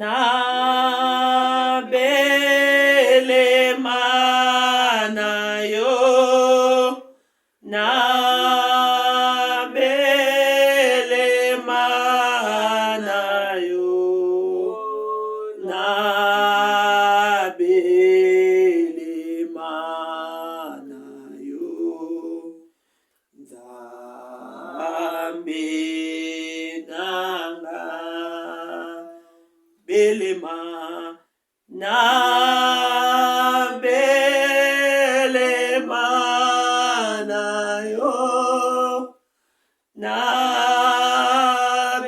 na belema na yo, na belema na yo, na belema na yo, Nzambe nanga belema na belema na yo, na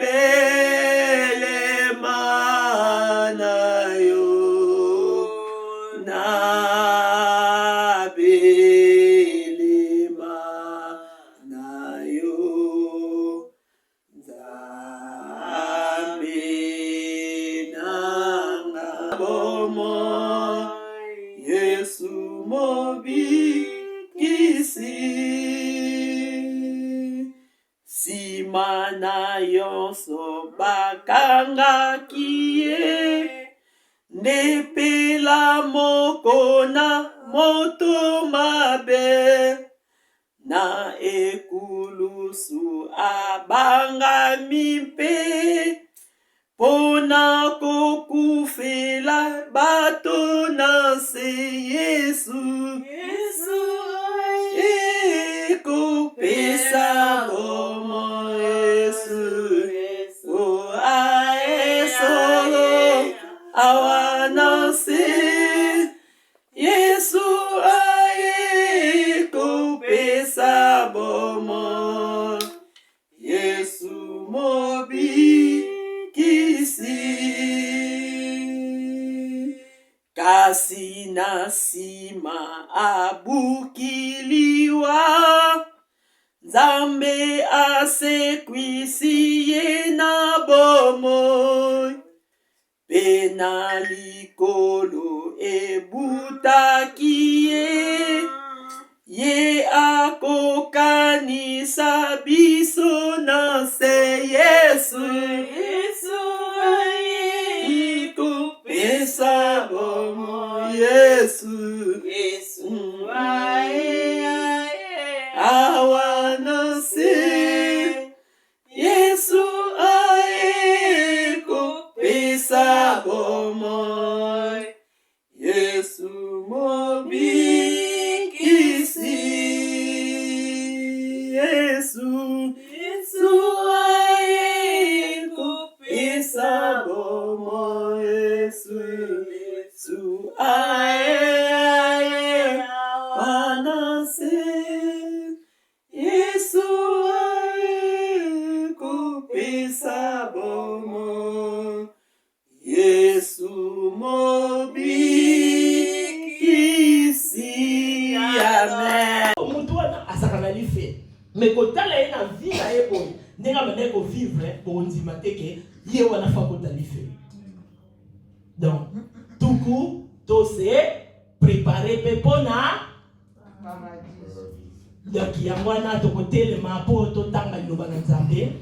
belema na yo, na belema na yo, Nzambe nanga bomo Yesu mobikisi sima na yonso bakangaki ye ndepela moko na moto mabe na ekulusu abangami mpe pona kokufela bato na se Yesu ekopesa bomo Yesu o aesolo awana se Yesu ekopesa bomo Yesu mobikisi kasi na sima abukiliwa Nzambe asekwisi ye na bomo pe na likolo ebutaki ye akokanisa biso na se Yesu ikopesa bomo Yesu awana se Yesu ikopesa bomo Yesu mobikisi Yesu ikopesa bomo Yesu wanase Yesu ikopesa bomo Yesu mobikisi amen. Mutu wana asakana life me kotala ye na vie na ye boye ndenge amene kovivre bondima te ke ye wana fa kotala life. Donc tuku tose préparer pe pona donc yango wana tokotelema mpo totanga liloba na Nzambe.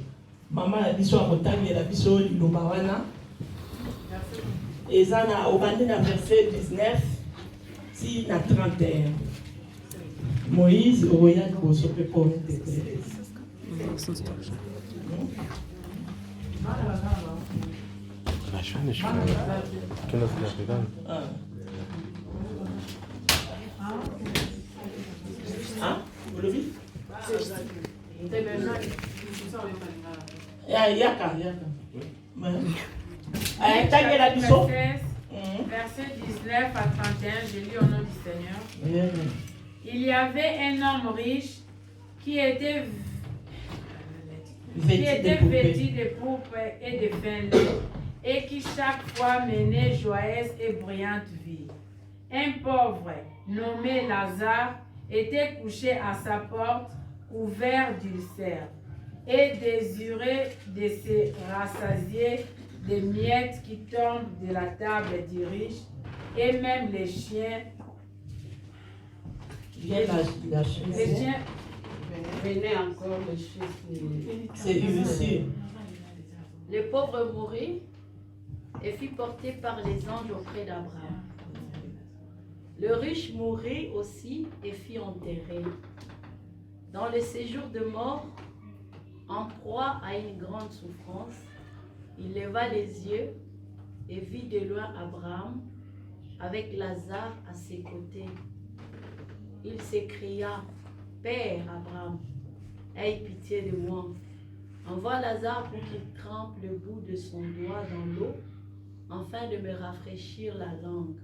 Mama na biso akotangela biso liloba wana eza na obandi na verset 19 si na 31. Moïse oya liboso mpe po interprete. Verset 19 à 31, je lis au nom du Seigneur. Il y avait un homme riche qui était vêtu de pourpre et de fin lin, et qui chaque fois menait joyeuse et brillante vie. Un pauvre nommé Lazare était couché à sa porte, couvert d'ulcères, et désirait de se rassasier des miettes qui tombent de la table du riche, et même les chiens venaient encore le chiens. C'est ici. Le pauvre mourut et fut porté par les anges auprès d'Abraham. Le riche mourut aussi et fut enterré. Dans le séjour de mort, en proie à une grande souffrance, il leva les yeux et vit de loin Abraham avec Lazare à ses côtés. Il s'écria, « Père Abraham, aie pitié de moi. Envoie Lazare pour qu'il trempe le bout de son doigt dans l'eau, afin de me rafraîchir la langue,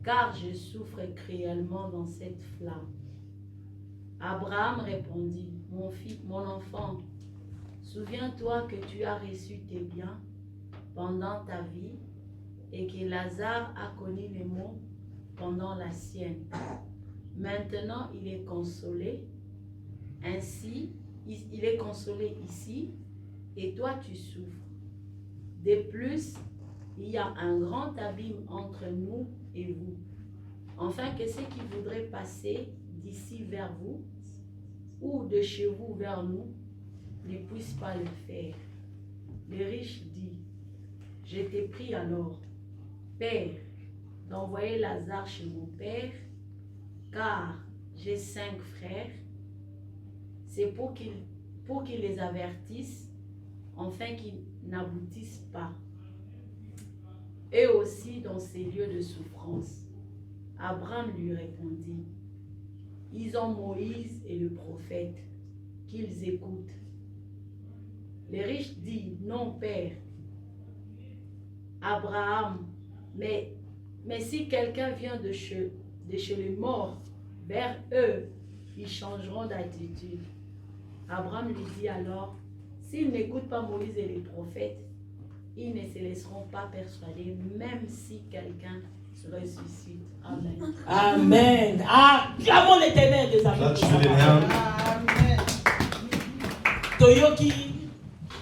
car je souffre cruellement dans cette flamme. » Abraham répondit, « Mon enfant, souviens-toi que tu as reçu tes biens pendant ta vie et que Lazare a connu les maux pendant la sienne. Maintenant, il est consolé. Ainsi, il est consolé ici et toi tu souffres. De plus, il y a un grand abîme entre nous et vous, afin que ceux qui voudraient passer d'ici vers vous ou de chez vous vers nous ne puissent pas le faire. » Le riche dit, « Je t'ai pris alors, Père, d'envoyer Lazare chez mon père, car j'ai 5 frères. C'est pour qu'ils les avertissent, afin qu'ils n'aboutissent pas. Eux aussi dans ces lieux de souffrance. » Abraham lui répondit, « Ils ont Moïse et le prophète, qu'ils écoutent. » Le riche dit, « Non, Père, Abraham, mais si quelqu'un vient de chez les morts vers eux, ils changeront d'attitude. » Abraham lui dit alors, « S'ils n'écoutent pas Moïse et les prophètes, ils ne se laisseront pas persuader, même si quelqu'un se ressuscite. » Amen. Amen. Acclamons l'Éternel des amis. Klatsch für den Herrn. Amen. Toyoki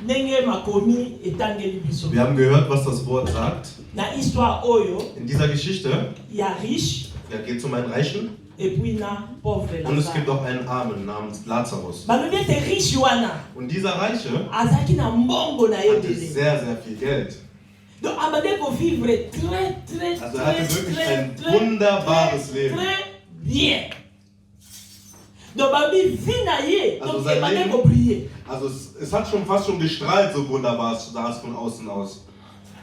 nenge makomi etangeli biso. Wir haben gehört, was das Wort sagt. Na histoire oyo In dieser Geschichte ya riche geht es um einen Reichen et puis na pauvre und es Lazare. gibt auch einen Armen namens Lazarus. Balobi ete riche wana Und dieser Reiche azaki na mbongo na ye hatte dele. sehr, sehr viel Geld. Donc abandé ko vivre très Also er hatte wirklich ein wunderbares Leben. très bien. Donc babi vie na ye Also donc sein abandé Leben- ko briller. Also es hat schon fast schon gestrahlt, so wunderbar sah es von außen aus.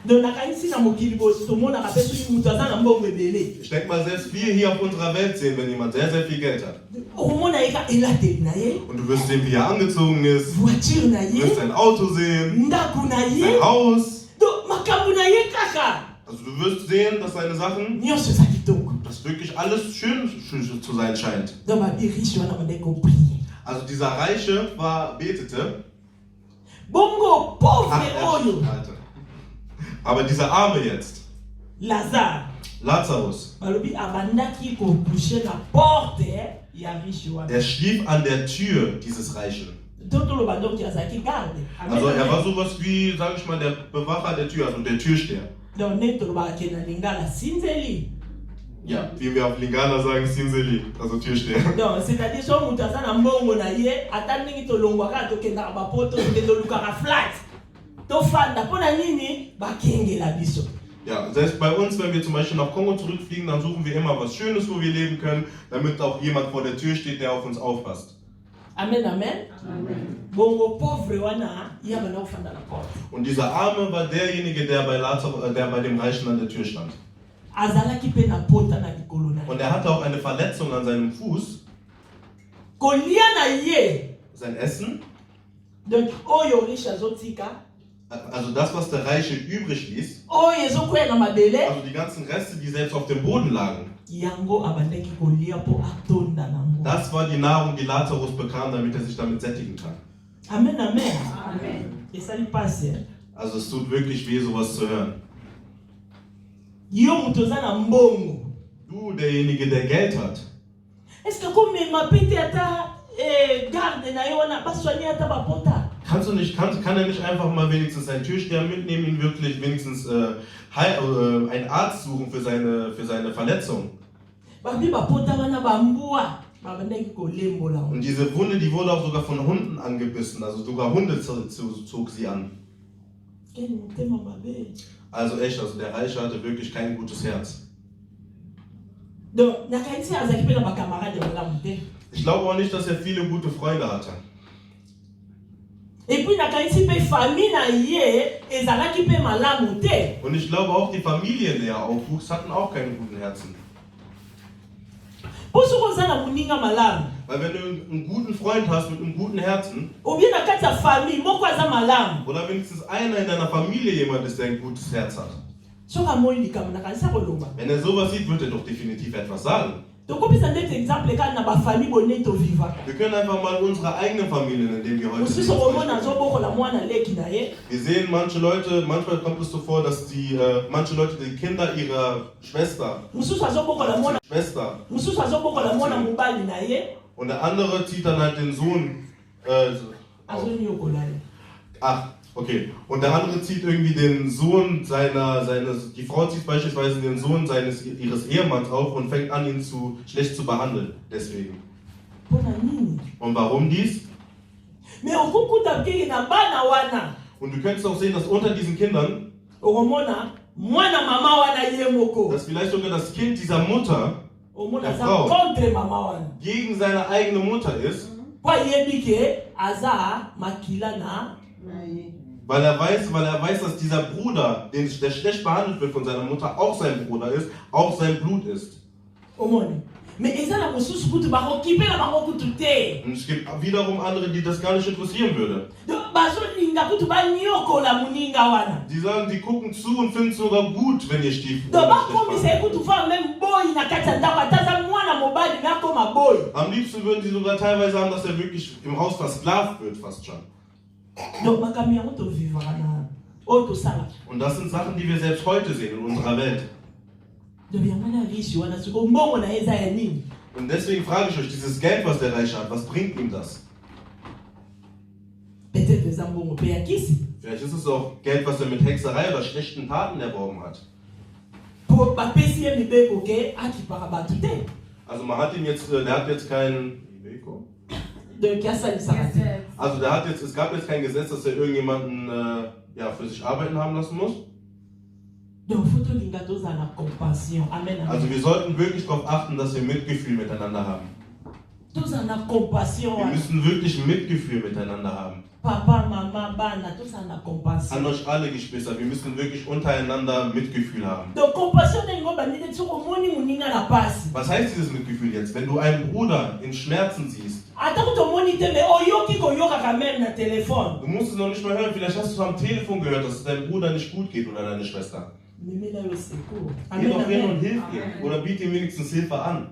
Donc nakanisi na mokili bo tomona ka peso mutu aza na mbongo ebele. Ich denke mal, selbst wir hier auf unserer Welt sehen, wenn jemand sehr, sehr viel Geld hat. Okomona ye ka elateli na ye, Und du wirst sehen, wie er angezogen ist. voiture na Du ye, wirst sein Auto sehen, ndako na ye, sein Haus. donc makambo na ye kaka Also du wirst sehen, dass seine Sachen, nyonso eza kitoko. dass wirklich alles schön zu sein scheint. Donc babi riche wana abandé ko briller. Also dieser Reiche betete. Bongo pauvre oyo Alter. Aber dieser Arme jetzt, Lazare Lazarus, balobi abandaki kotouche na porte ya riche wana. er schlief an der Tür dieses Reichen. Totoloba donc azalaki garde. Also er war sowas wie, sag ich mal, der Bewacher der Tür, also der Türsteher. Donc ne tolobaki na lingala sinzeli. Ja, wie wir auf Lingala sagen, Sinzeli, also Türsteher. Donc c'est-à-dire so mutu aza na mbongo na ye ata ndenge tolongwaka tokendaka bapoto tokende tolukaka flat tofanda mpo na nini bakengela biso. Ja, selbst bei uns, wenn wir zum Beispiel nach Kongo zurückfliegen, dann suchen wir immer was Schönes, wo wir leben können, damit auch jemand vor der Tür steht, der auf uns aufpasst. Amen, amen. Bongo pauvre wana ye abanda kofanda na porte. Und dieser Arme war derjenige, der bei dem Reichen an der Tür stand. Azalaki mpe na pota na likolo na ye. Und er hatte auch eine Verletzung an seinem Fuß. Kolia na ye Sein Essen, donc oyo riche azotika also das, was der Reiche übrig ließ, oyo ezokwea na mabele also die ganzen Reste, die selbst auf dem Boden lagen, yango abandaki kolia mpo atonda nango. das war die Nahrung, die Lazarus bekam, damit er sich damit sättigen kann. Amen, amen. Amen. Esali pasi. Also es tut wirklich weh, sowas zu hören. Yo mutu oza na mbongo. Du, derjenige, der Geld hat, Est-ce que komema pete ata garde na yo wana baswani ata bapota? kann er nicht einfach mal wenigstens einen Türsteher mitnehmen, ihn wirklich wenigstens einen Arzt suchen für seine Verletzung? Babi bapota wana bambua babandaki kolembola. Und diese Wunde, die wurde auch sogar von Hunden angebissen, also sogar Hunde zog sie an. Also echt, also der Reiche hatte wirklich kein gutes Herz. Donc, nakanisi azaki pe na ba camarade malamu te. Ich glaube auch nicht, dass er viele gute Freunde hatte. Et puis nakanisi pe famille na ye ezalaki pe malamu te. Und ich glaube auch die Familien, in der er aufwuchs, hatten auch keine guten Herzen. Po soko za na moninga malamu. Weil wenn du einen guten Freund hast mit einem guten Herzen, Ou bien na kati ya famille moko aza malamu. oder wenigstens einer in deiner Familie jemand ist, der ein gutes Herz hat. Soka moi likambo nakanisa kolomba. Wenn er sowas sieht, wird er doch definitiv etwas sagen. Tokopesa ndete exemple kati na ba famille boné to vivaka. Wir können einfach mal unsere eigenen Familien, in denen wir heute Mosusu sind. komona azobokola mwana leki na ye. Wir sehen manche Leute, manchmal kommt es so vor, dass manche Leute die Kinder ihrer Schwester, Mosusu azobokola mwana. Mosusu azobokola mwana mobali na ye. und der andere zieht dann halt den Sohn. Azonyokola ye. Okay. Und der andere zieht irgendwie den Sohn die Frau zieht beispielsweise den Sohn ihres Ehemanns auf und fängt an, ihn schlecht zu behandeln. Deswegen. Pona nini? Und warum dies? Mais okukuta kiki na bana wana. Und du könntest auch sehen, dass unter diesen Kindern, Okomona mwana mama wana ye moko. dass vielleicht sogar das Kind dieser Mutter, Omona der za Frau, contre mama wana. gegen seine eigene Mutter ist, Kwa yebike aza makila na. weil er weiß, dass dieser Bruder, der schlecht behandelt wird von seiner Mutter, auch sein Bruder ist, auch sein Blut ist. Omoni. Mais ezala mosusu kutu bako kipela bako kutu te. Und es gibt wiederum andere, die das gar nicht interessieren würde. Bazo linga kutu ba nyokola muninga wana. Die sagen, die gucken zu und finden es sogar gut, wenn ihr Stiefel. Do bako mise kutu fa même boy na kati ndako ataza mwana mobali na koma boy. Am liebsten würden sie sogar teilweise haben, dass er wirklich im Haus versklavt wird, fast schon. Donc makambi yango to vivre na oyo tosala. Und das sind Sachen, die wir selbst heute sehen in unserer Welt. Donc yango na riche wana siko mbongo na eza ya nini? Und deswegen frage ich euch, dieses Geld, was der Reiche hat, was bringt ihm das? Peut-être eza mbongo pe ya kisi. Vielleicht ist es auch Geld, was er mit Hexerei oder schlechten Taten erworben hat. Po bapesi ye mibeko ke akipaka bato te. Also man hat ihm jetzt, der hat jetzt kein... Donc asalisaka te. Also es gab jetzt kein Gesetz, dass er irgendjemanden für sich arbeiten haben lassen muss. Donc faut tolinga tozala na compassion. Amen. Also wir sollten wirklich darauf achten, dass wir Mitgefühl miteinander haben. Tozala na compassion. Wir müssen wirklich Mitgefühl miteinander haben. Papa, Mama, bana, tozala na compassion. An euch alle Geschwister, wir müssen wirklich untereinander Mitgefühl haben. Donc compassion nengo bandite tsoko moni muninga na pasi. Was heißt dieses Mitgefühl jetzt? Wenn du einen Bruder in Schmerzen siehst, Ata kutomoni te me oyoki koyoka quand même na téléphone. du musst es noch nicht mal hören, vielleicht hast du es am Telefon gehört, dass es deinem Bruder nicht gut geht oder deine Schwester. Mimela yo seko. Geh doch hin und Amen. hilf ihm oder biete ihm wenigstens Hilfe an.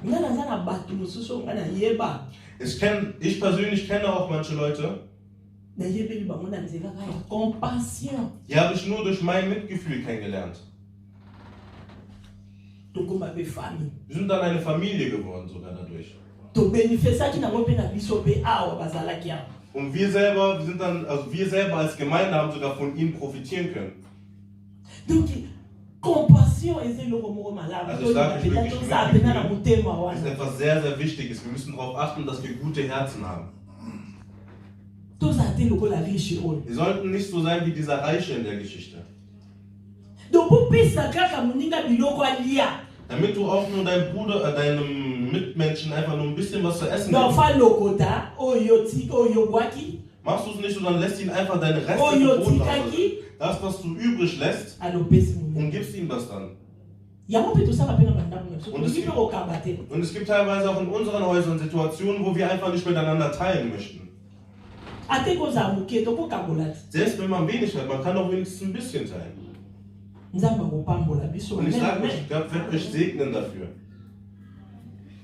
Nga naza na bato mosusu nga na yeba. Ich persönlich kenne auch manche Leute, Na yebeli bango na nzela kaka ya compassion. die habe ich nur durch mein Mitgefühl kennengelernt. Tokoma pe famille. Wir sind dann eine Familie geworden sogar dadurch. To benefesaki na pe na biso pe awa bazalaki awa. Und wir selber als Gemeinde haben sogar von ihnen profitieren können. Donc compassion eza eloko moko malamu. Also ich sage euch wirklich, Tozala pena na motema Das ist wana. etwas sehr, sehr Wichtiges. Wir müssen darauf achten, dass wir gute Herzen haben. Tozala te lokola riche oyo. Wir sollten nicht so sein wie dieser Reiche in der Geschichte. Donc popesa kaka moninga biloko alia. Damit du auch nur deinem Mitmenschen einfach nur ein bisschen was zu essen Donc gibst. fa lokota oyo ti oyo bwaki. Machst du es nicht, sondern lässt ihn einfach deine Reste Oyo Brot tikaki. das, was du übrig lässt, Alopesi moninga. und gibst ihm das dann. Yango pe tosala pe na bandako na biso. Und es Tozipe kokamba te. Und es gibt teilweise auch in unseren Häusern Situationen, wo wir einfach nicht miteinander teilen möchten. Ate kozala moke tokokabola te. Selbst wenn man wenig hat, man kann auch wenigstens ein bisschen teilen. Nzambe akopambola biso. Und ich sage Amen. euch, Gott wird euch segnen dafür.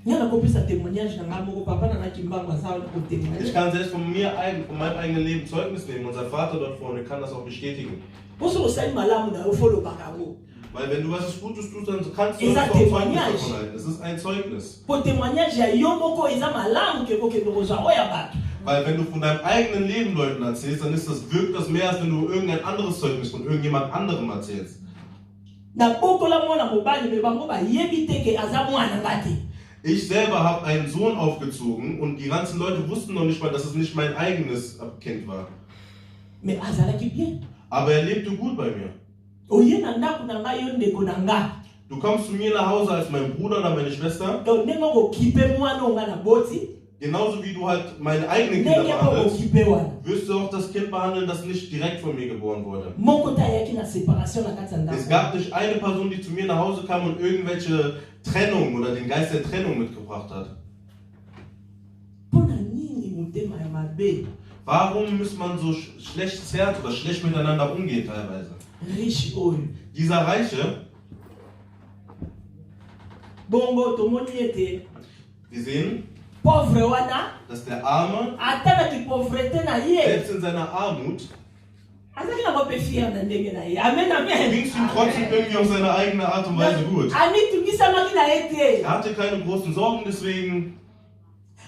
Nga nakopesa témoignage na nga moko papa nanaki mbango aza Ich kotémoigne. kann selbst von meinem eigenen Leben Zeugnis nehmen. Unser Vater dort vorne kann das auch bestätigen. Poso osali malamu na yo fo olobaka yango. Weil wenn du was Gutes tust, dann kannst du Ist auch das Zeugnis Témoignage? davon halten. Es ist ein Zeugnis. Po témoignage ya yo moko eza malamu ke kokende kozwa oyo ya bato. Weil wenn du von deinem eigenen Leben Leuten erzählst, dann wirkt das mehr, als wenn du irgendein anderes Zeugnis von irgendjemand anderem erzählst. Nabokola mwana mobali me bango bayebi te ke aza mwana nga te. Ich selber habe einen Sohn aufgezogen und die ganzen Leute wussten noch nicht mal, dass es nicht mein eigenes Kind war. mais azalaki bien. Aber er lebte gut bei mir. Oye na ndako na ngai yo ndeko na nga. Du kommst zu mir nach Hause als mein Bruder oder meine Schwester. Donc ndenge okipe mwana onga na boti. Genauso wie du halt meine eigenen Kinder Ndenge behandelst, okipe wana. wirst du auch das Kind behandeln, das nicht direkt von mir geboren wurde. Moko ta yaki na séparation na kati ya ndako. Es gab nicht eine Person, die zu mir nach Hause kam und irgendwelche Trennung oder den Geist der Trennung mitgebracht hat. Pona nini motema ya mabe. Warum muss man so schlecht zerrt oder schlecht miteinander umgehen teilweise? Riche oyo. Dieser Reiche, Bongo tomoni ete wir sehen, pauvre wana dass der Arme, ata na ki pauvreté na ye. selbst in seiner Armut, Azaki na kope fier na ndenge na ye. Amen amen. ging es ihm trotzdem irgendwie auf seine eigene Art und Weise gut. Ani tungisamaki na ye te. Er hatte keine großen Sorgen deswegen,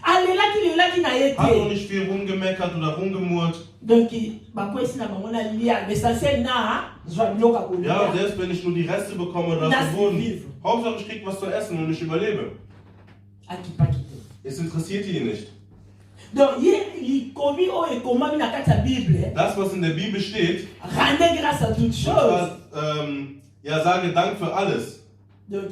Alelaki na ye hat auch te. nicht viel rumgemeckert oder rumgemurrt. Donc bakwesi na bango na lia l'essentiel na zwa biloko Ja, kolia. selbst wenn ich nur die Reste bekomme oder Das zu Boden. vivre. Hauptsache ich krieg was zu essen und ich überlebe. Akipaki te. Es interessiert ihn nicht. Donc ye likomi oyo ekomami na kati ya Bible. Das, was in der Bibel steht, Rendez grâce à toutes choses. ja, sage Dank für alles. Donc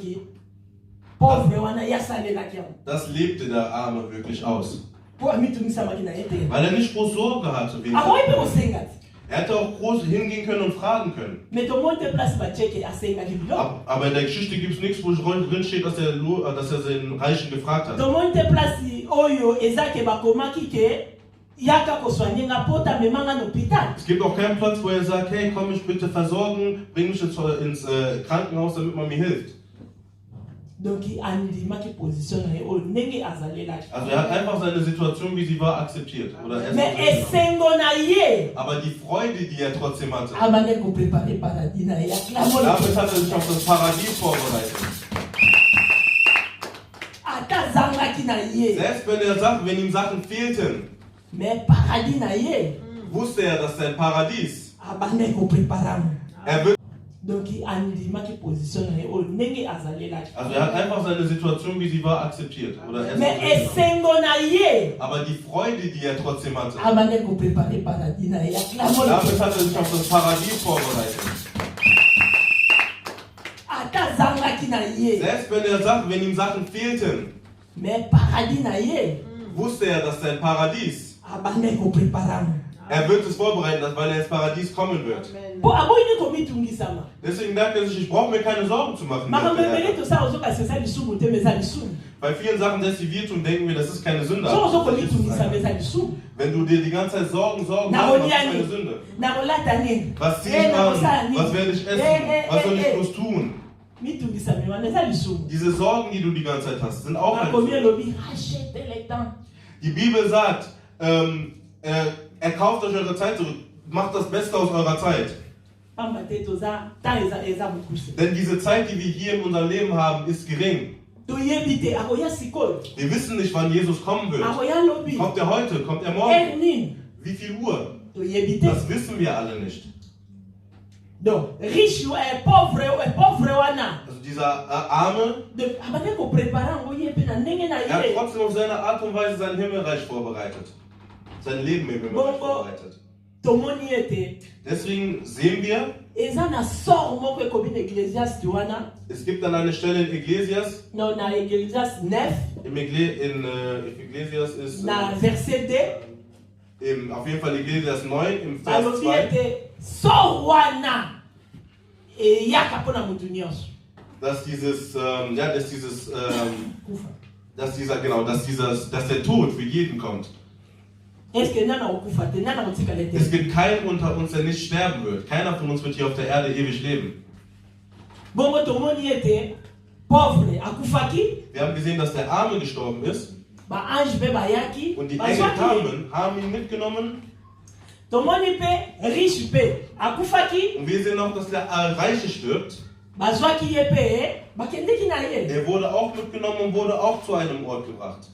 pauvre wana yasalelaki yango. Das lebte der Arme wirklich aus. Po amitungisamaki na ye te. Weil er nicht groß Sorge hatte. Akoki mpe kosenga te. Er hätte auch groß hingehen können und fragen können. Mais tomoni te place bacheke asengaki biloko. Aber in der Geschichte gibt es nichts, wo drin steht, dass er den Reichen gefragt hat. tomoni te place oyo eza ke bakomaki ke yaka kosoigne nga po tamemanga na hôpital. Es gibt auch keinen Platz, wo er sagt, hey, komm mich bitte versorgen, bring mich ins Krankenhaus, damit man mir hilft. Donc andimaki position na ye oyo ndenge azalelaki. Also er hat einfach seine Situation, wie sie war, akzeptiert. Oder er Mais esengo na ye aber die Freude, die er trotzdem hatte, abande koprepare paradis na ye damit hat er sich auf das Paradies vorbereitet. ata azangaki na ye Selbst wenn ihm Sachen fehlten, mais paradis na ye wusste er, dass sein Paradies, abande koprepare yango. er wird, Donc andimaki position na ye oyo ndenge azalelaki. also er hat einfach seine Situation, wie sie war, akzeptiert. Oder er Mais esengo na ye aber die Freude, die er trotzdem hatte, abande koprepare paradis na ye damit hat er sich auf das Paradies vorbereitet. ata azangaki na ye Selbst wenn ihm Sachen fehlten, mais paradis na ye wusste er, dass sein Paradies, abande koprepare yango. er wird es vorbereiten, weil er ins Paradies kommen wird. Po aboyini komitungisama. Deswegen dachte er sich, ich brauche mir keine Sorgen zu machen. Makambo sagt der ebele Herr. tosala ozokasi eza lisumu te mais eza lisumu. Bei vielen Sachen, die wir tun, denken wir, das ist keine Sünde. So Aber das ist ozokomitungisa mais einfach. eza lisumu. Wenn du dir die ganze Zeit Sorgen machst, Na das ist kolia eine nini? Sünde. Nakolata nini? Was zieh ich nakosala an? nini? Was werde ich essen? Was soll ich bloß tun? Mitungisa me wana eza lisumu. Diese Sorgen, die du die ganze Zeit hast, sind auch eine Nakomi Sünde. elobi rachete le temps. Die Bibel sagt, er kauft euch eure Zeit zurück. Macht das Beste aus eurer Zeit. Pamba te toza temps eza mokuse. Denn diese Zeit, die wir hier in unserem Leben haben, ist gering. Toyebi te akoya sikoyo. Wir wissen nicht, wann Jesus kommen wird. Akoya lobi. Kommt er heute? Kommt er Er morgen? nini? Wie viel Uhr? Toyebi te. Das wissen wir alle nicht. Donc riche pauvre wana. Also dieser Arme, Donc abande koprepare yango ye mpe na ndenge na er hat ye. trotzdem auf seine Art und Weise sein Himmelreich vorbereitet. Sein Leben im Himmelreich vorbereitet. Tomoni ete Deswegen sehen wir, eza na sort moko ekomi na Ecclésiaste wana. es gibt an einer Stelle in Ecclesias, Non, na Ecclésiaste 9, Ecclesias ist na verset 2, auf jeden Fall Ecclesias 9, im Vers balobi 2, ete sort wana eyaka mpo na motu nyonso. dass Kufa. dass der Tod für jeden kommt. Eske nana kokufa te, nana kotikala te. Es gibt keinen unter uns, der nicht sterben wird. Keiner von uns wird hier auf der Erde ewig leben. Bongo tomoni ete pauvre akufaki, Wir haben gesehen, dass der Arme gestorben ist ba ange mpe bayaki, und die bazwaki. Engel kamen, haben ihn mitgenommen. Tomoni mpe riche mpe akufaki, Und wir sehen auch, dass der Reiche stirbt. bazwaki ye mpe bakendeki na ye. Er wurde auch mitgenommen und wurde auch zu einem Ort gebracht.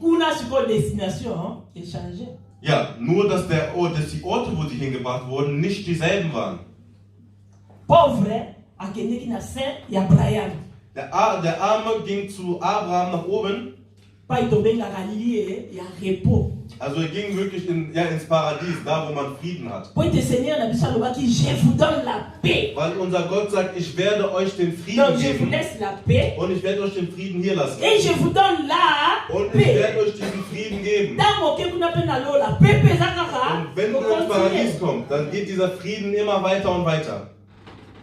Kuna siko destination échanger. Ja, nur dass die Orte, wo sie hingebracht wurden, nicht dieselben waren. Pauvre akendeki na sein ya Abraham. Der Arme ging zu Abraham nach oben. Pai tobengaka lie ya repos. Also er ging wirklich ins Paradies, da wo man Frieden hat. Po ete Seigneur na biso alobaki, je vous donne la paix. Weil unser Gott sagt, ich werde euch den Frieden Donc je vous geben laisse la paix und ich werde euch den Frieden hier lassen. et je vous donne la Und ich paix. werde euch diesen Frieden geben. Ntango oke kuna mpe na lo la paix mpe eza kaka Und wenn du ins Paradies kommst, dann geht dieser Frieden immer weiter und weiter.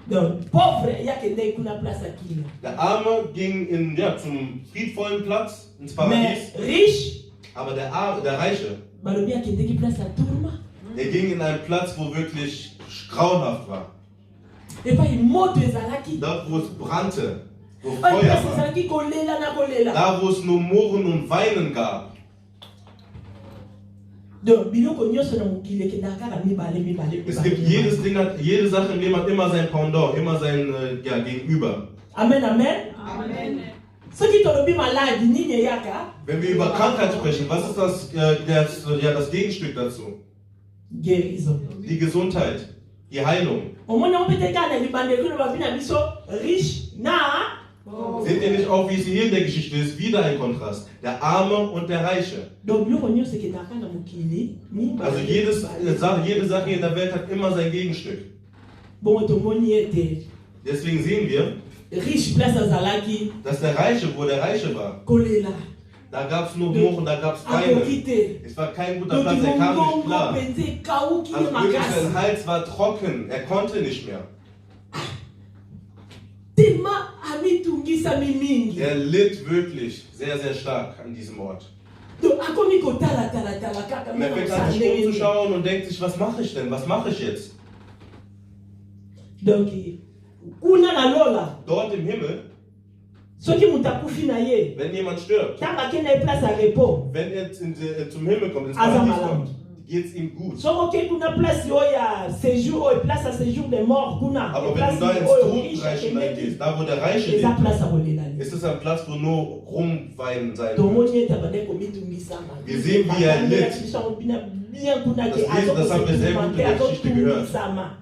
Donc pauvre yakende kuna place akili. Der Arme ging zum friedvollen Platz, ins Mais Paradies, riche aber der Reiche, balobi akendeki place ya tourma. er ging in einen Platz, wo wirklich grauenhaft war. Epai moto ezalaki. Dort, wo es brannte, wo Oyo Feuer place war. ezalaki kolela na kolela. Da, wo es nur Murren und Weinen gab. Donc biloko nyonso na mokili ekendaka kaka mibale. Es gibt jede Sache im Leben hat immer sein Pendant, immer sein Gegenüber. Amen, amen. Amen. Soki tolobi maladi nini eyaka? Wenn wir über Krankheit sprechen, was ist das Gegenstück dazu? Guérison. Die Gesundheit, die Heilung. Omoni yango pete kaka na libandeli oyo babi na biso riche na Seht ihr nicht auch, wie es hier in der Geschichte ist? Wieder ein Kontrast. Der Arme und der Reiche. donc biloko nyonso ekendaka na mokili mibale. Also jede Sache in der Welt hat immer sein Gegenstück. Bongo tomoni ete Deswegen sehen wir, riche place azalaki dass der Reiche, wo der Reiche war, kolela. da gab es nur Murren, da gab es Akoki Weinen. te. Es war kein guter Donc Platz, er kam nicht mongongo klar. mpenza ekauki Also wirklich, makasi. sein Hals war trocken, er konnte nicht mehr. Tellement amitungisami mingi. Er litt wirklich sehr, sehr stark an diesem Ort. Donc akomi kotala kaka Und er fängt an, sich umzuschauen und denkt sich, was mache ich denn? Was mache ich jetzt? donc kuna na lola Dort im Himmel, soki moto akufi na ye wenn jemand stirbt, ntango akende ye place ya repos wenn er zum Himmel kommt, ins Also Paradies malamu. kommt, geht es ihm gut. soki oke kuna place oyo ya séjour oyo place ya séjour des morts kuna Aber wenn place du da ins oyo Totenreich hineingehst, da wo der Reiche eza lebt, place ya kolela ye ist es ein Platz, wo nur Rumweinen sein wird. tomoni ete abandaki komitungisama Wir sehen, wie er litt. biso yango bien kuna Das lesen, das haben wir sehr gut in der Geschichte gehört. azotungisama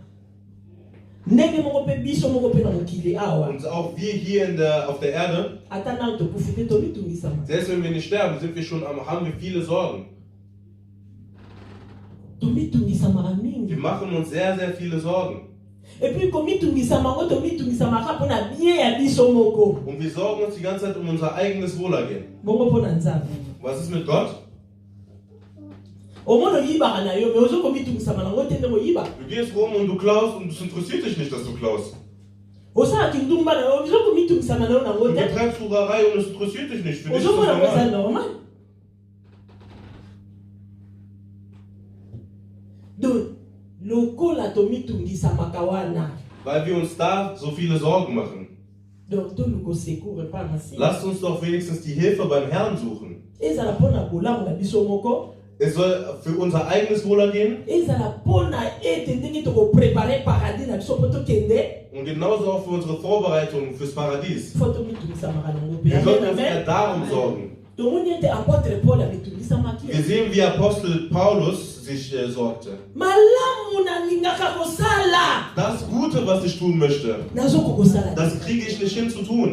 ndenge moko mpe biso moko mpe na mokili awa Und auch wir hier auf der Erde, ata nano tokufi te tomitungisama selbst wenn wir nicht sterben, haben wir viele Sorgen. tomitungisamaka Wir mingi machen uns sehr, sehr viele Sorgen. epuis komitungisama ngo tomitungisamaka mpo na bien ya biso moko Und wir sorgen uns die ganze Zeit um unser eigenes Wohlergehen. bongo mpo na nzambe Was ist mit Gott? omona oyibaka na yo me ozo komitungisama nango te ndenge oyiba Du gehst rum und du klaust und es interessiert dich nicht, dass du klaust. osalaki ndumba na yo ozo komitungisama na yo nango Du te betreibst Hurerei und es interessiert dich nicht. Für dich ist das ozomona ngo eza normal. normal donc lokola tomitungisamaka wana Weil wir uns da so viele Sorgen machen. donc toluka secours epa masi Lasst uns doch wenigstens die Hilfe beim Herrn suchen. ezala mpo na bolamu na biso moko Es soll für unser eigenes Wohlergehen ezala mpo na ete ndenge tokoprepare paradis na biso mpo tokende und genauso auch für unsere Vorbereitungen fürs Paradies. fo tomitungisamaka nango Wir sollten mpe uns eher darum sorgen. tomoni ete apôtre paul abitungisamaki Wir sehen, wie Apostel Paulus sich sorgte. malamu nalingaka kosala Das Gute, was ich tun möchte, nazoko kosala te das kriege ich nicht hin zu tun.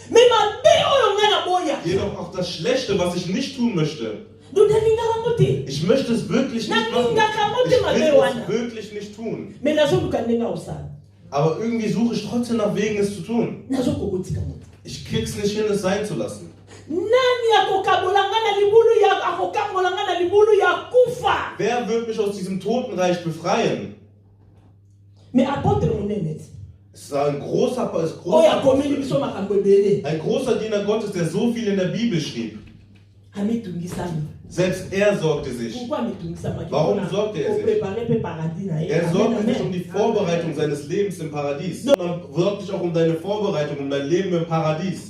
me mabe oyo ngai naboya Jedoch auch das Schlechte, was ich nicht tun möchte. nalingaka ngo te Ich möchte es wirklich nicht machen. Ich will es wirklich nicht tun. me nazoluka ndenge akosala Aber irgendwie suche ich trotzdem nach Wegen, es zu tun. nazokokotika moto Ich krieg's nicht hin, es sein zu lassen. nani akokabola ngai na libulu ya akokambola ngai na libulu ya kufa Wer wird mich aus diesem Totenreich befreien? me apôtre monene te Es ist ein großer oyo akomeli biso makambo ebele ein großer Diener Gottes, der so viel in der Bibel schrieb. amitungisami Selbst er sorgte sich. pourquoi amitungisamaki Warum sorgte er sich? oprepare mpe paradis na ye Er Amen, sorgte sich amen. um die Vorbereitung seines Lebens im Paradies. Man sorgt sich auch um deine Vorbereitung, um dein Leben im Paradies.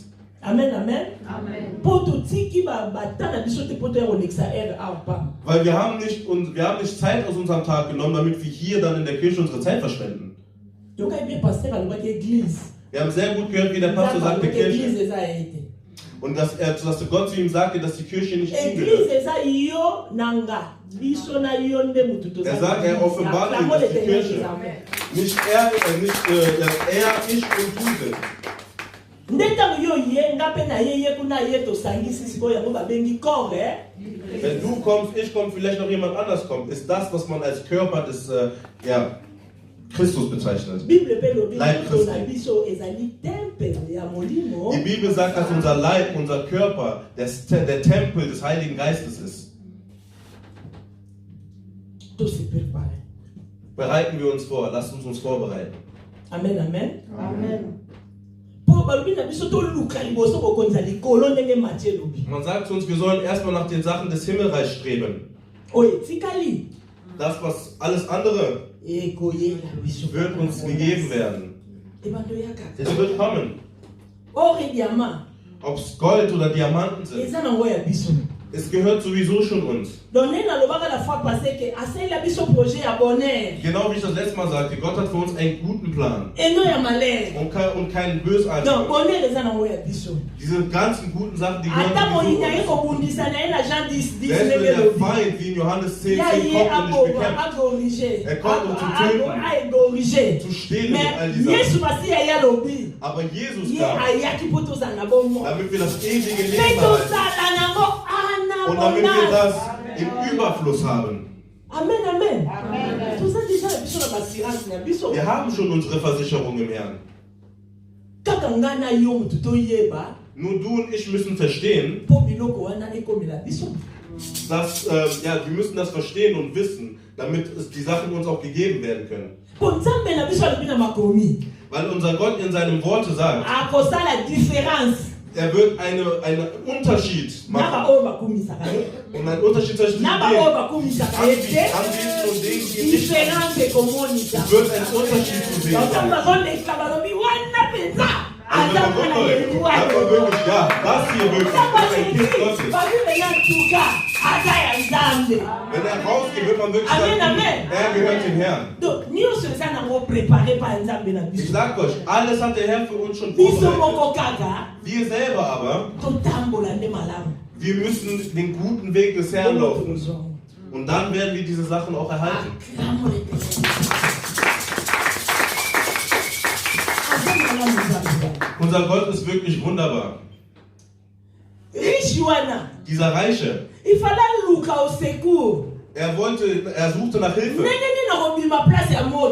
amen amen Amen. mpo totiki bata na biso te mpo toya kolekisa ere awa pa Weil wir haben nicht Zeit aus unserem Tag genommen, damit wir hier dann in der Kirche unsere Zeit verschwenden. tokai bien paster alobaki église Wir haben sehr gut gehört, wie der Pastor sagte, Kirche. église eza ete Und dass Gott zu ihm sagte, dass die Kirche nicht ihm église gehört. eza yo na nga biso na yo nde mutu toza Er sagt, er offenbart ihm, dass die Kirche nicht er, ich und du sind. nde ntango yo ye nga mpe na ye ye kuna ye tosangisi sikoyo yango babengi corps Wenn du kommst, ich komme, vielleicht noch jemand anders kommt, ist das, was man als Körper des Christus bezeichnet. Leib Christi. Die Bibel sagt, dass unser Leib, unser Körper, der Tempel des Heiligen Geistes ist. Bereiten wir uns vor, lasst uns vorbereiten. Amen, amen. Amen. Man sagt zu uns, wir sollen erstmal nach den Sachen des Himmelreichs streben. Das, was alles andere wird uns gegeben werden. Es wird kommen. Ob es Gold oder Diamanten sind. Es gehört sowieso schon uns. Genau wie ich das letzte Mal sagte, Gott hat für uns einen guten Plan. Und keinen bösartigen. Diese ganzen guten Sachen, die gehören uns. Selbst wenn der Feind, wie in Johannes 10, kommt und nicht bekämpft. Er kommt, um zu töten, zu stehlen und all diese Sachen. Aber Jesus kam, damit wir das ewige Leben haben. Und damit wir das im Überfluss haben. Amen, amen. Wir haben schon unsere Versicherung im Herrn. Nur du und ich müssen verstehen, dass wir müssen das verstehen und wissen, damit die Sachen uns auch gegeben werden können. Weil unser Gott in seinem Worte sagt, er wird einen Unterschied machen. Und ein Unterschied zwischen den Anbieten und denen, die nicht anbieten. Es wird ein Unterschied zu sehen sein. Also wenn man wirklich, ja, das hier wirklich ist ein Kind Gottes. Wenn er rausgeht, wird man wirklich sagen, er gehört dem Herrn. Ich sag euch, alles hat der Herr für uns schon vorbereitet. Wir selber aber, wir müssen den guten Weg des Herrn laufen. Und dann werden wir diese Sachen auch erhalten. Unser Gott ist wirklich wunderbar. Dieser Reiche, er suchte nach Hilfe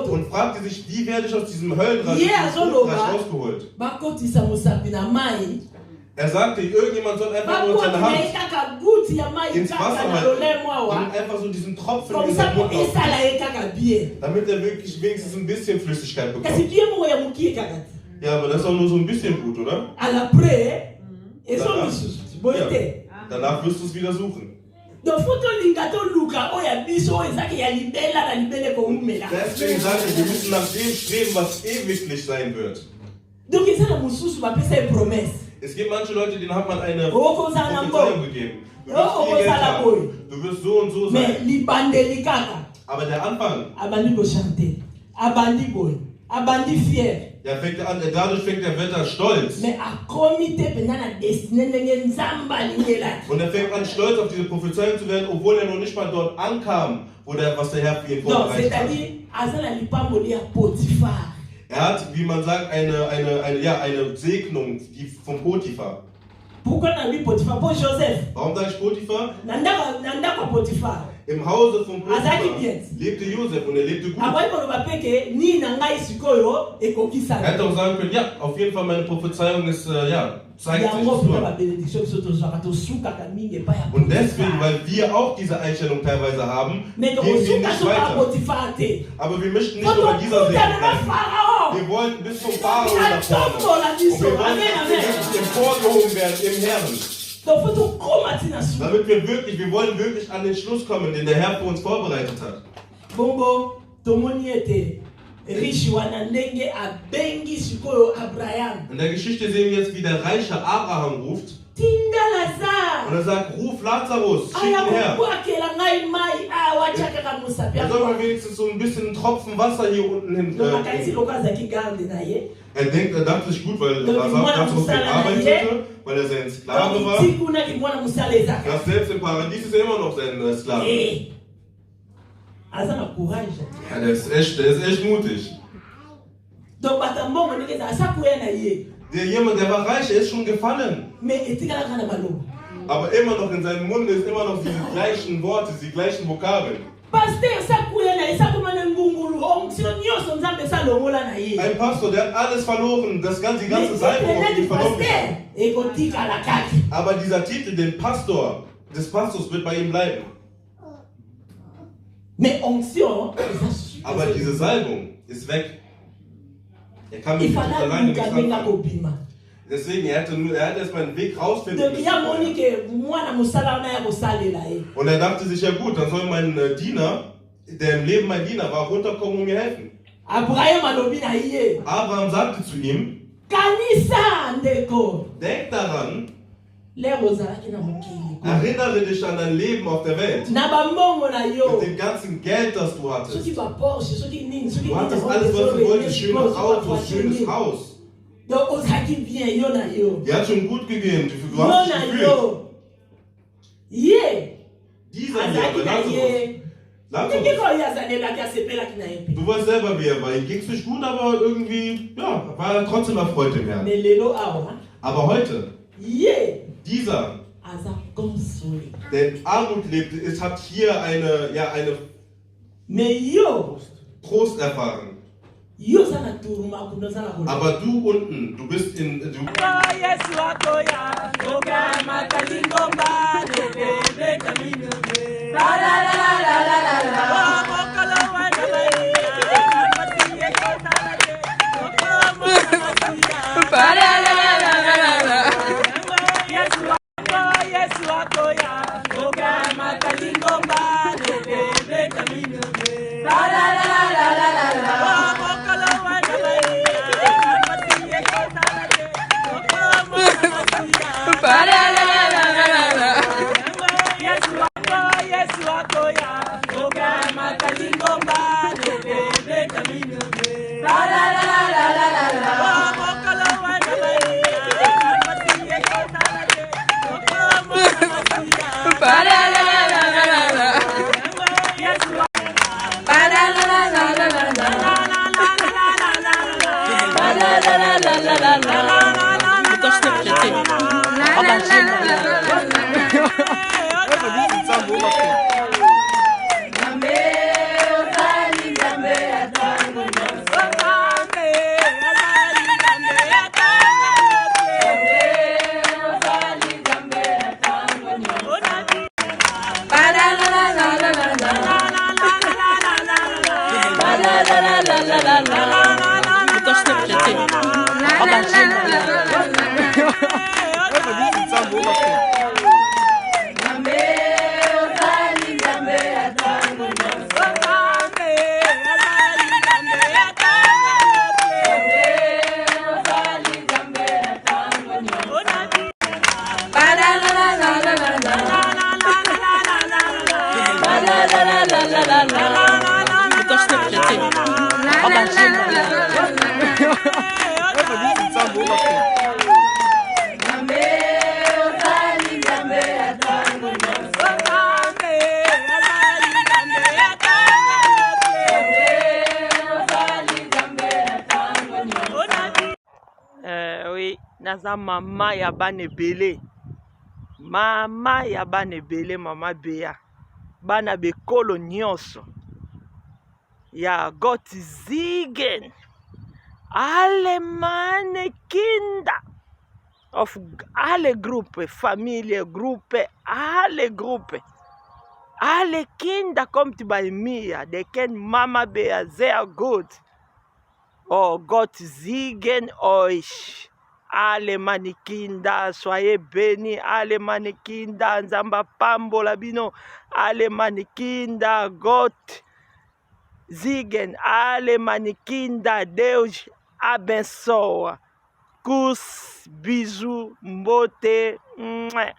und fragte sich, wie werde ich aus diesem Höllenreich rausgeholt? Er sagte, irgendjemand soll einfach nur seine Hand ins Wasser halten und einfach so diesen Tropfen in seinen Mund aufnehmen, damit er wirklich wenigstens ein bisschen Flüssigkeit bekommt. Ja, aber das ist auch nur so ein bisschen gut, oder? Danach wirst du es wieder suchen. Deswegen sage ich, wir müssen nach dem streben, was ewiglich sein wird. Es gibt manche Leute, denen hat man eine Prophezeiung gegeben. Du wirst viel Geld haben. Du wirst so und so sein. Aber der Anfang, ja, fängt an, dadurch fängt der Wetter stolz. Und er fängt an, stolz auf diese Prophezeiung zu werden, obwohl er noch nicht mal dort ankam, was der Herr für ihn vorbereitet hat. Er hat, wie man sagt, eine Segnung von Potiphar. Warum sage ich Potiphar? Im Hause von Potiphar lebte Josef und er lebte gut. Er hätte auch sagen können, ja, auf jeden Fall meine Prophezeiung ist, zeigt sich so. Und deswegen, weil wir auch diese Einstellung teilweise haben, gehen wir nicht weiter. Aber wir möchten nicht nur bei dieser Segnung bleiben. Wir wollen bis zum Pharao nach vorne. Und wir wollen wirklich emporgehoben werden im Herrn. Damit wir wollen wirklich an den Schluss kommen, den der Herr für uns vorbereitet hat. In der Geschichte sehen wir jetzt, wie der reiche Abraham ruft. Und er sagt, ruf Lazarus, schick ihn her. Er soll mal wenigstens so ein bisschen Tropfen Wasser hier unten hin. Er dachte sich gut, weil Lazarus gearbeitet, weil er sein Sklave war. Das selbst im Paradies ist er immer noch sein Sklave. Ja, der ist echt mutig. Der war reich, er ist schon gefallen. Aber immer noch in seinem Mund ist immer noch diese gleichen Worte, die gleichen Vokabeln. Ein Pastor, der hat alles verloren, die ganze Salbung auf ihn verloren. Aber dieser Titel, des Pastors wird bei ihm bleiben. Aber diese Salbung ist weg. Er kann mit diesem alleine nichts anfangen. Deswegen, er hat erstmal einen Weg rausfinden müssen. Und er dachte sich, ja gut, dann soll mein Diener, der im Leben mein Diener war, runterkommen und mir helfen. Abraham sagte zu ihm, denk daran, erinnere dich an dein Leben auf der Welt. Mit dem ganzen Geld, das du hattest. Du hattest alles, was du wolltest, schönes Auto, schönes Haus. Die hat schon gut gegeben, du hast dich gefühlt. Dieser hier, Lazarus. Du weißt selber, wie er war. Ihm ging es nicht gut, aber irgendwie, ja, war er trotzdem erfreut im Herrn. Aber heute, dieser, der in Armut lebt, hat hier eine Trost erfahren. Aber du unten, du bist in... Oui, naza mama ya bana ebele. Mama ya bana ebele, mama Bea. Bana bekolo nyonso. Ya Gott Ziegen. Alle meine Kinder. Of alle Gruppe, Familie, Gruppe, alle Gruppe. Alle Kinder kommt bei mir. Die kennen Mama Bea sehr gut. Oh, Gott Ziegen euch. Alle meine Kinder, soyez bénis. Alle meine Kinder, Nzamba pambola bino. Alle meine Kinder, Gott Ziegen. Alle meine Kinder, Deus abençoa. Kus, bisous, mbote. Mwah.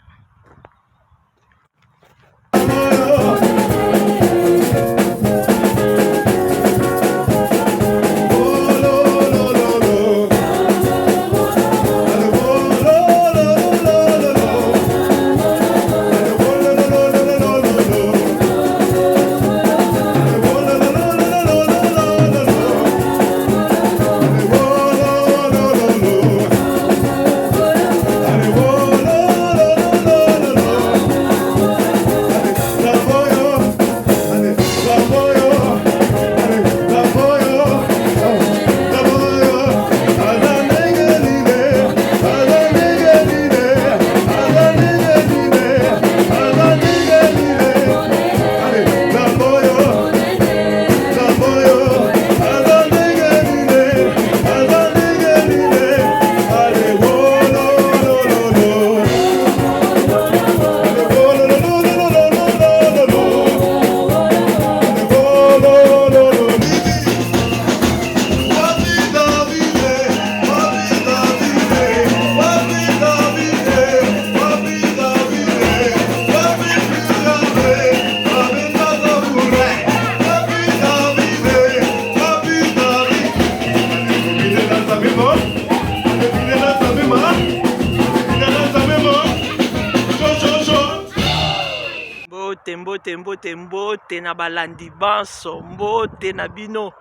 mbote mbote mbote na balandi banso, mbote na bino,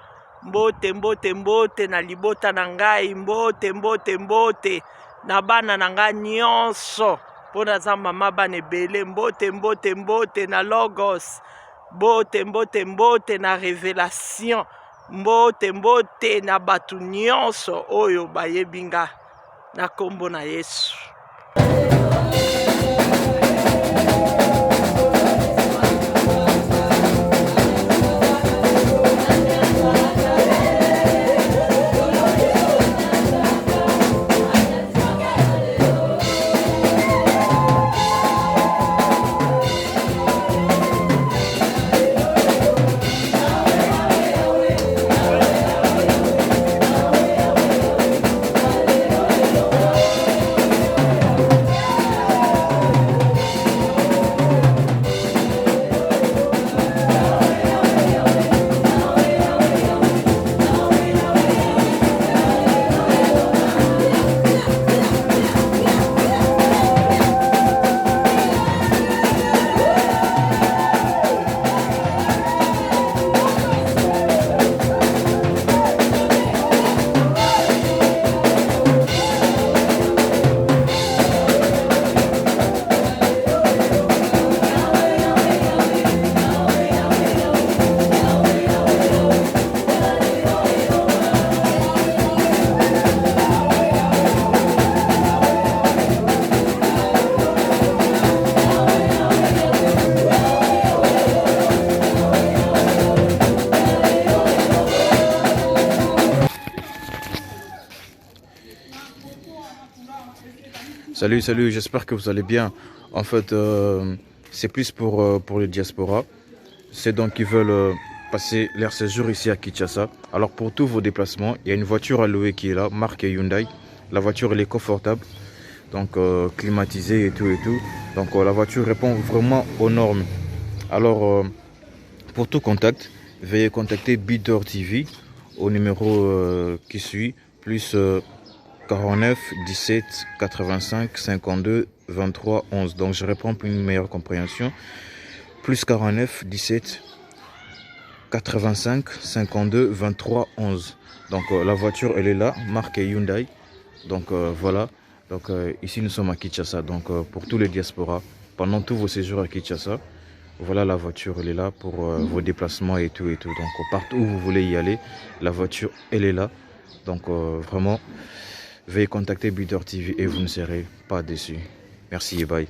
mbote mbote mbote na libota na ngai, mbote mbote mbote na bana na ngai nyonso mpo naza mama bana ebele, mbote mbote mbote na logos, mbote mbote mbote na révélation, mbote mbote na batu nyonso oyo bayebi nga na kombo na Yesu. Salut, j'espère que vous allez bien. En fait, c'est plus pour les diasporas. C'est donc qui veulent passer leur séjour ici à Kinshasa. Alors pour tous vos déplacements, il y a une voiture à louer qui est là, marque Hyundai. La voiture elle est confortable, donc climatisée et tout. Donc la voiture répond vraiment aux normes. Alors pour tout contact, veuillez contacter Bidor TV au numéro qui suit, plus 49 17 85 52 23 11. Donc je réponds pour une meilleure compréhension. Plus 49 17 85 52 23 11. Donc la voiture elle est là, marque Hyundai. Donc voilà. Donc ici nous sommes à Kinshasa. Donc pour tous les diasporas, pendant tous vos séjours à Kinshasa, voilà la voiture elle est là pour vos déplacements et tout. Donc partout où vous voulez y aller, la voiture elle est là. Donc vraiment, veuillez contacter Bidor TV et vous ne serez pas déçus. Merci et bye.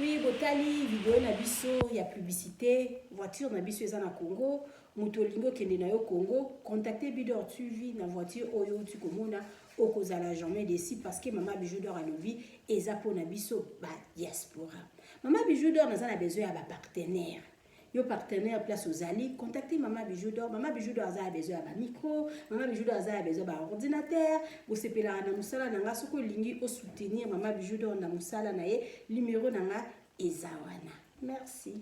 Oui, botali vidéo na biso ya publicité, voiture na biso eza na Congo, moto lingo kende na yo Congo, contactez Bidor TV na voiture oyo tu komona okozala jamais déçu parce que Mama Bijou d'Or alobi eza po na biso ba diaspora. Mama Bijou d'Or naza na besoin ya ba partenaire. Yo partenaire place aux alliés, contactez Mama Bijou d'Or. Mama Bijou d'Or a besoin de micro, Mama Bijou d'Or a besoin de ordinateur. Vous sepez la na musala nanga soko lingi au soutenir Mama Bijou d'Or na musala na ye numéro nanga ezawana. Merci.